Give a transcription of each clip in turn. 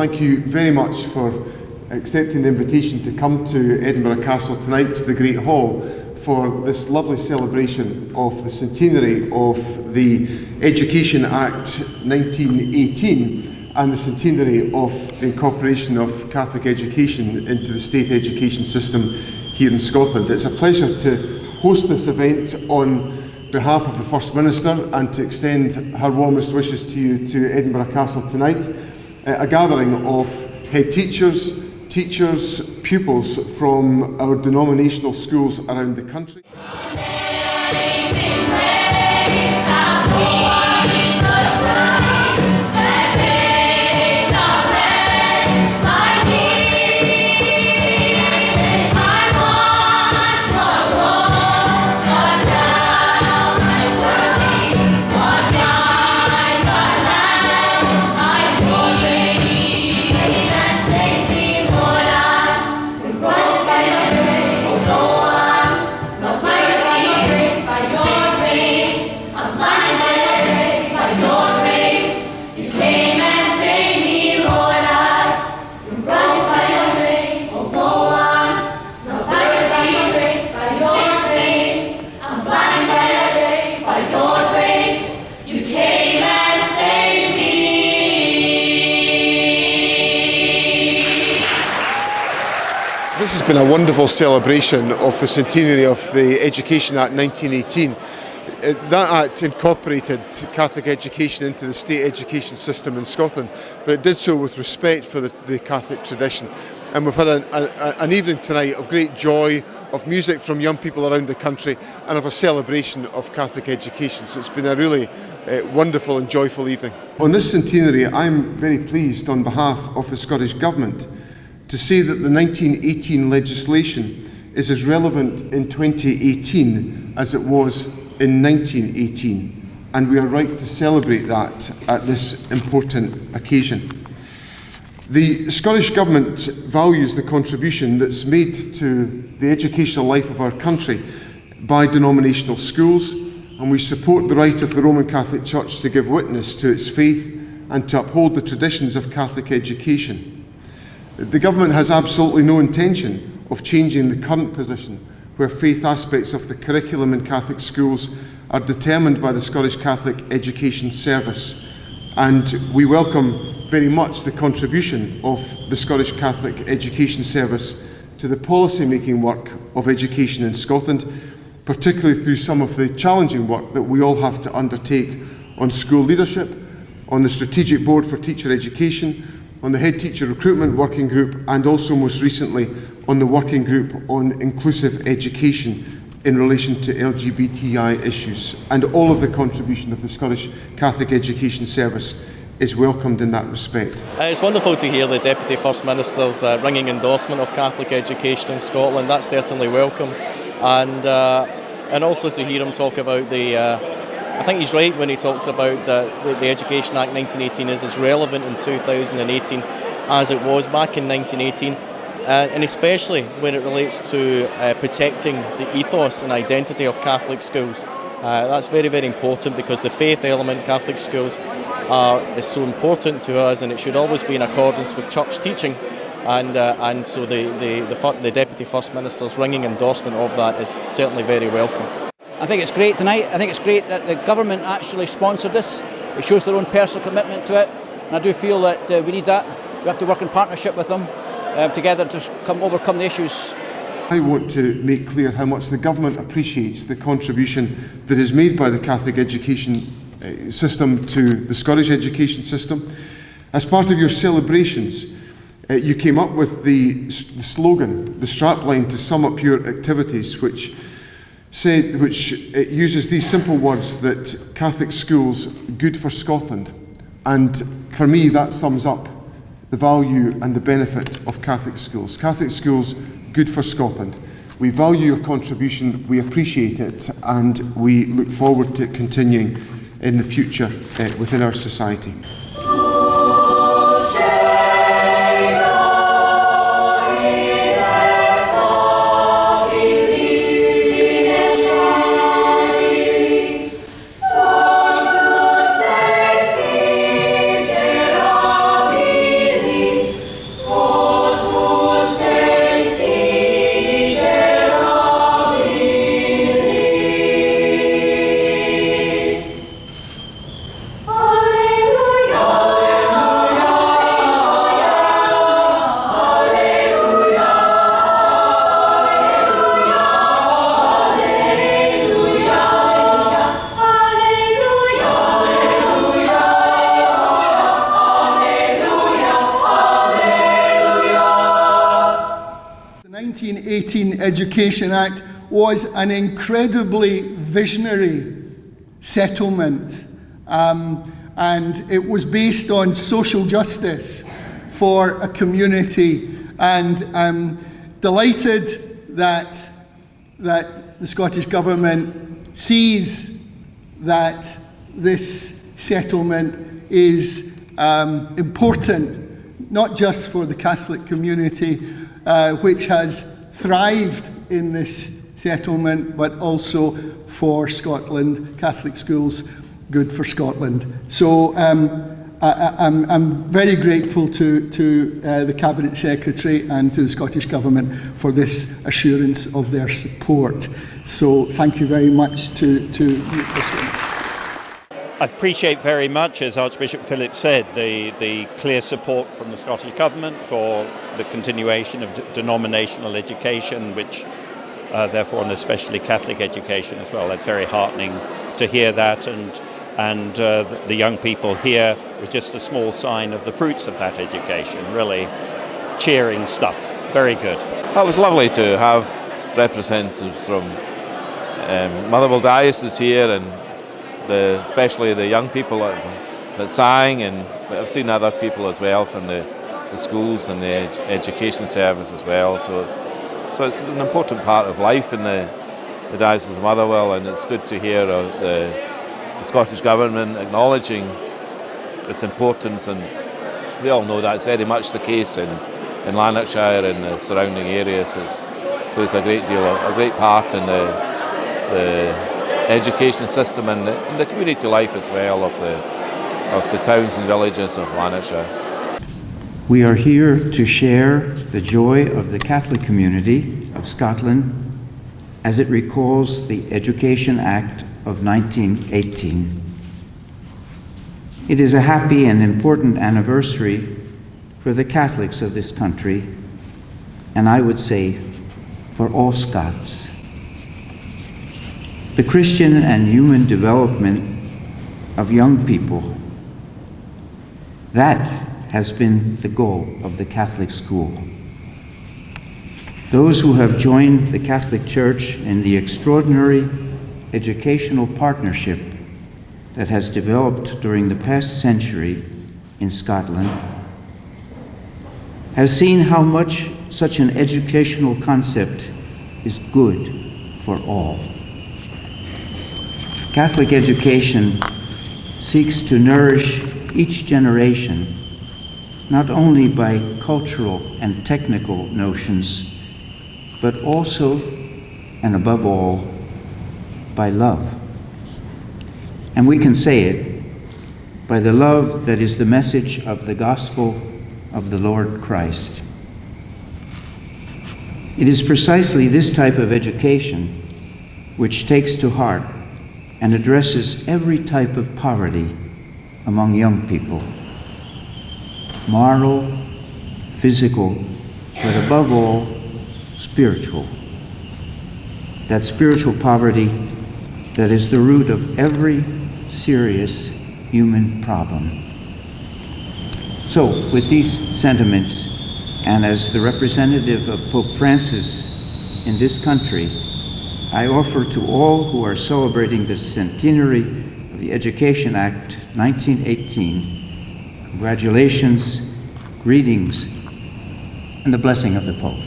thank you very much for accepting the invitation to come to Edinburgh Castle tonight, to the Great Hall, for this lovely celebration of the centenary of the Education Act 1918 and the centenary of the incorporation of Catholic education into the state education system here in Scotland. It's a pleasure to host this event on behalf of the First Minister and to extend her warmest wishes to you to Edinburgh Castle tonight. A gathering of head teachers, pupils from our denominational schools around the country. This has been a wonderful celebration of the centenary of the Education Act 1918. That Act incorporated Catholic education into the state education system in Scotland, but it did so with respect for the Catholic tradition. And we've had an evening tonight of great joy, of music from young people around the country, and of a celebration of Catholic education. So it's been a really wonderful and joyful evening. On this centenary, I'm very pleased on behalf of the Scottish Government to say that the 1918 legislation is as relevant in 2018 as it was in 1918, and we are right to celebrate that at this important occasion. The Scottish Government values the contribution that's made to the educational life of our country by denominational schools, and we support the right of the Roman Catholic Church to give witness to its faith and to uphold the traditions of Catholic education. The Government has absolutely no intention of changing the current position where faith aspects of the curriculum in Catholic schools are determined by the Scottish Catholic Education Service. And we welcome very much the contribution of the Scottish Catholic Education Service to the policy-making work of education in Scotland, particularly through some of the challenging work that we all have to undertake on school leadership, on the Strategic Board for Teacher Education, on the Head Teacher Recruitment Working Group, and also most recently on the Working Group on Inclusive Education in relation to LGBTI issues. And all of the contribution of the Scottish Catholic Education Service is welcomed in that respect. It's wonderful to hear the Deputy First Minister's ringing endorsement of Catholic education in Scotland. That's certainly welcome. And also to hear him talk about I think he's right when he talks about the Education Act 1918 is as relevant in 2018 as it was back in 1918, and especially when it relates to protecting the ethos and identity of Catholic schools. That's very, very important because the faith element in Catholic schools is so important to us, and it should always be in accordance with church teaching. And so the Deputy First Minister's ringing endorsement of that is certainly very welcome. I think it's great tonight. I think it's great that the government actually sponsored this. It shows their own personal commitment to it, and I do feel that we need that. We have to work in partnership with them together to overcome the issues. I want to make clear how much the government appreciates the contribution that is made by the Catholic education system to the Scottish education system. As part of your celebrations, you came up with the slogan, the strapline to sum up your activities, which uses these simple words that Catholic schools good for Scotland. And for me, that sums up the value and the benefit of Catholic schools. Catholic schools good for Scotland. We value your contribution, we appreciate it, and we look forward to it continuing in the future within our society. 1918 Education Act was an incredibly visionary settlement, and it was based on social justice for a community, and I'm delighted that the Scottish Government sees that this settlement is important, not just for the Catholic community, which has thrived in this settlement, but also for Scotland, Catholic schools, good for Scotland. So I'm very grateful to the Cabinet Secretary and to the Scottish Government for this assurance of their support. So thank you very much to this one. I appreciate very much, as Archbishop Philip said, the clear support from the Scottish Government for the continuation of denominational education, which therefore, and especially Catholic education as well. It's very heartening to hear that, and the young people here were just a small sign of the fruits of that education. Really cheering stuff. Very good. It was lovely to have representatives from Motherwell Diocese here, and especially the young people that sang, and I've seen other people as well from the schools and the education service as well. So it's an important part of life in the Diocese of Motherwell, and it's good to hear the Scottish Government acknowledging its importance, and we all know that's very much the case in Lanarkshire and the surrounding areas. It plays a great part in the education system and the community life as well of the towns and villages of Lanarkshire. We are here to share the joy of the Catholic community of Scotland as it recalls the Education Act of 1918. It is a happy and important anniversary for the Catholics of this country, and I would say for all Scots. The Christian and human development of young people, that has been the goal of the Catholic school. Those who have joined the Catholic Church in the extraordinary educational partnership that has developed during the past century in Scotland have seen how much such an educational concept is good for all. Catholic education seeks to nourish each generation not only by cultural and technical notions, but also, and above all, by love. And we can say it by the love that is the message of the gospel of the Lord Christ. It is precisely this type of education which takes to heart and addresses every type of poverty among young people, moral, physical, but above all, spiritual. That spiritual poverty that is the root of every serious human problem. So, with these sentiments, and as the representative of Pope Francis in this country, I offer to all who are celebrating the centenary of the Education Act 1918, congratulations, greetings, and the blessing of the Pope.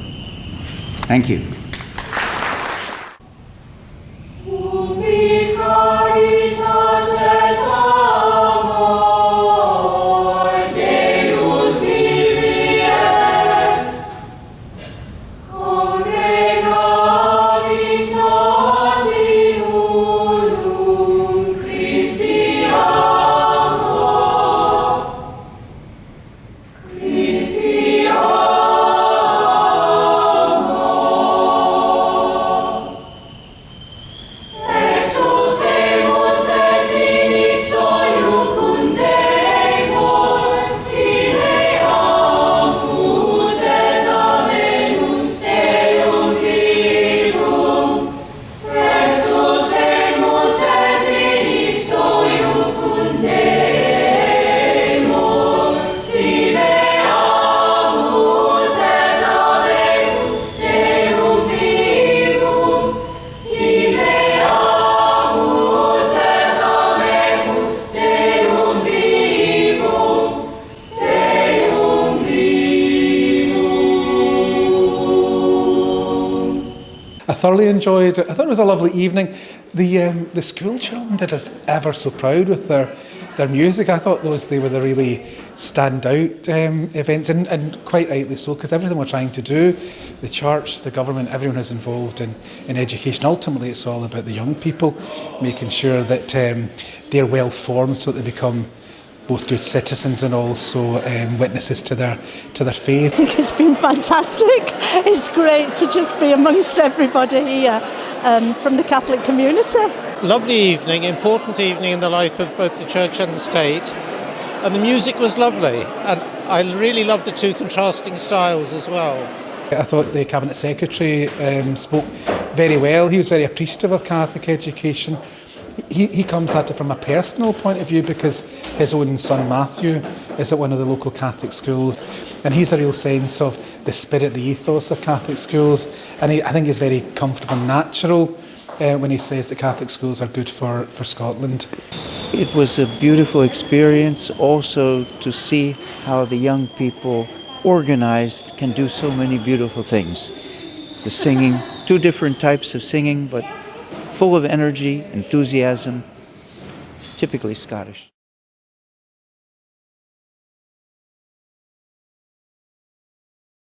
Thank you. Christian. thoroughly enjoyed it. I thought it was a lovely evening. The school children did us ever so proud with their music. I thought they were the really standout events, and quite rightly so, because everything we're trying to do, the church, the government, everyone who's involved in education, ultimately it's all about the young people, making sure that they're well formed so that they become both good citizens and also witnesses to their faith. I think it's been fantastic. It's great to just be amongst everybody here from the Catholic community. Lovely evening, important evening in the life of both the church and the state, and the music was lovely, and I really loved the two contrasting styles as well. I thought the Cabinet Secretary spoke very well. He was very appreciative of Catholic education. He comes at it from a personal point of view because his own son Matthew is at one of the local Catholic schools, and he's a real sense of the spirit, the ethos of Catholic schools, and I think he's very comfortable and natural when he says that Catholic schools are good for Scotland. It was a beautiful experience also to see how the young people organized can do so many beautiful things. The singing, two different types of singing, but full of energy, enthusiasm, typically Scottish.